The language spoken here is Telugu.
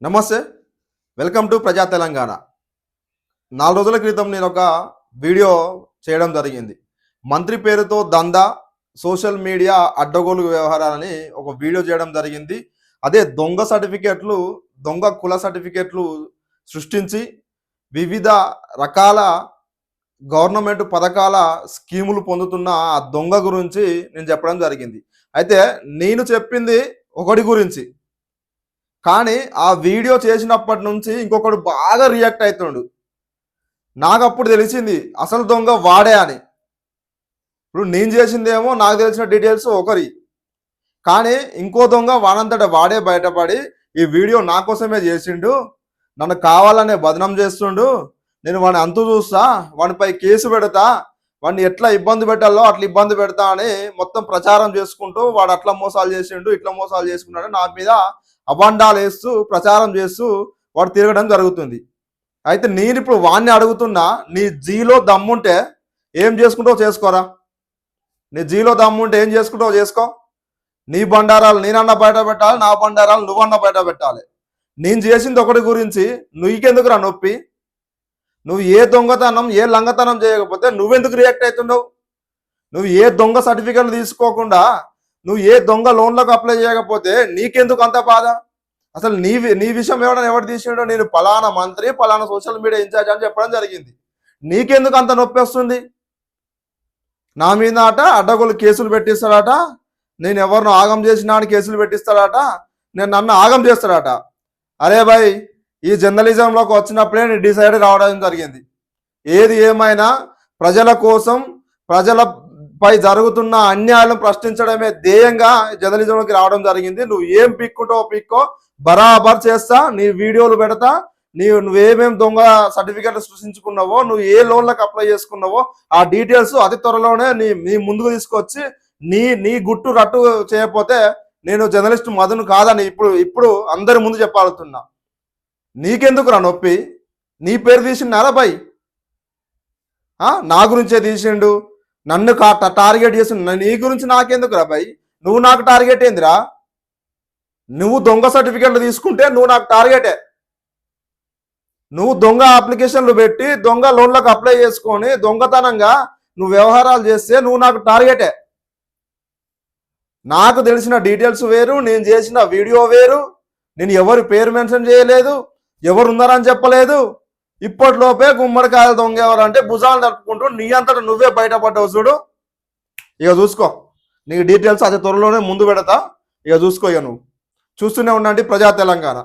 నమస్తే. వెల్కమ్ టు ప్రజా తెలంగాణ. 4 రోజుల క్రితం నేను ఒక వీడియో చేయడం జరిగింది. మంత్రి పేరుతో దందా, సోషల్ మీడియా అడ్డగోలు వ్యవహారాలని ఒక వీడియో చేయడం జరిగింది. అదే దొంగ సర్టిఫికేట్లు, దొంగ కుల సర్టిఫికేట్లు సృష్టించి వివిధ రకాల గవర్నమెంట్ పథకాల స్కీములు పొందుతున్న ఆ దొంగ గురించి నేను చెప్పడం జరిగింది. అయితే నేను చెప్పింది ఒకటి గురించి, కానీ ఆ వీడియో చేసినప్పటి నుంచి ఇంకొకడు బాగా రియాక్ట్ అవుతుండు. నాకు అప్పుడు తెలిసింది అసలు దొంగ వాడే అని. ఇప్పుడు నేను చేసిందేమో నాకు తెలిసిన డీటెయిల్స్ ఒకరి, కానీ ఇంకో దొంగ వాడంతట వాడే బయటపడి ఈ వీడియో నా కోసమే చేసిండు, నన్ను కావాలనే బదనం చేస్తుండు, నేను వాడిని అంతు చూస్తా, వాడిపై కేసు పెడతా, వాడిని ఎట్లా ఇబ్బంది పెట్టాలో అట్లా ఇబ్బంది పెడతా అని మొత్తం ప్రచారం చేసుకుంటూ వాడు అట్లా మోసాలు చేసిండు, ఇట్లా మోసాలు చేసుకున్నాడు నా మీద అబాండాలు వేస్తూ ప్రచారం చేస్తూ వాడు తిరగడం జరుగుతుంది. అయితే నేను ఇప్పుడు వాడిని అడుగుతున్నా, నీ జీలో దమ్ముంటే ఏం చేసుకుంటావు చేసుకోరా. నీ జీలో దమ్ముంటే ఏం చేసుకుంటావు చేసుకో. నీ బండారాలు నేనన్నా బయట పెట్టాలి, నా బండారాలు నువ్వన్నా బయట పెట్టాలి. నేను చేసింది ఒకటి గురించి నీకెందుకురా నొప్పి? నువ్వు ఏ దొంగతనం ఏ లంగతనం చేయకపోతే నువ్వెందుకు రియాక్ట్ అవుతుండవు? నువ్వు ఏ దొంగ సర్టిఫికెట్లు తీసుకోకుండా నువ్వు ఏ దొంగ లోన్లకు అప్లై చేయకపోతే నీకెందుకు అంత బాధ? అసలు నీ విషయం ఎవరు తీసిండో, నేను పలానా మంత్రి పలానా సోషల్ మీడియా ఇన్ఛార్జ్ అని చెప్పడం జరిగింది. నీకెందుకు అంత నొప్పి వస్తుంది? నా మీద అట అడ్డగోలు కేసులు పెట్టిస్తాడట, నేను ఎవరినో ఆగం చేసినా అని కేసులు పెట్టిస్తాడట, నేను నన్ను ఆగం చేస్తాడట. అరే భాయ్, ఈ జర్నలిజంలోకి వచ్చినప్పుడే నేను డిసైడ్ రావడం జరిగింది. ఏది ఏమైనా ప్రజల కోసం, ప్రజలపై జరుగుతున్న అన్యాయాలను ప్రశ్నించడమే ధ్యేయంగా జర్నలిజంలోకి రావడం జరిగింది. నువ్వు ఏం పిక్కుంటావో పిక్కో, బరాబర్ చేస్తా, నీ వీడియోలు పెడతా, నువ్వేమేమి దొంగ సర్టిఫికెట్లు సృష్టించుకున్నావో, నువ్వు ఏ లోన్లకు అప్లై చేసుకున్నావో ఆ డీటెయిల్స్ అతి త్వరలోనే నీ ముందుకు తీసుకొచ్చి నీ గుట్టు రట్టు చేయకపోతే నేను జర్నలిస్ట్ మధును కాదని ఇప్పుడు అందరి ముందు చెప్పాలుతున్నా. నీకెందుకు రా నొప్పి? నీ పేరు తీసిండారా భయ్? నా గురించే తీసిండు, నన్ను టార్గెట్ చేసిండు. నీ గురించి నాకెందుకు రా భయ్? నువ్వు నాకు టార్గెట్ ఏందిరా? నువ్వు దొంగ సర్టిఫికెట్లు తీసుకుంటే నువ్వు నాకు టార్గెటే. నువ్వు దొంగ అప్లికేషన్లు పెట్టి దొంగ లోన్లకు అప్లై చేసుకొని దొంగతనంగా నువ్వు వ్యవహారాలు చేస్తే నువ్వు నాకు టార్గెటే. నాకు తెలిసిన డీటెయిల్స్ వేరు, నేను చేసిన వీడియో వేరు, నేను ఎవరి పేరు మెన్షన్ చేయలేదు, ఎవరు ఉన్నారని చెప్పలేదు. ఇప్పటిలోపే గుమ్మడికాయల దొంగ ఎవరంటే భుజాలు నడుపుకుంటూ నీ అంతటా నువ్వే బయటపడ్డావు చూడు. ఇక చూసుకో, నీ డీటెయిల్స్ అతి త్వరలోనే ముందు పెడతా. ఇక చూసుకో. ఇక నువ్వు చూస్తూనే ఉండండి ప్రజా తెలంగాణ.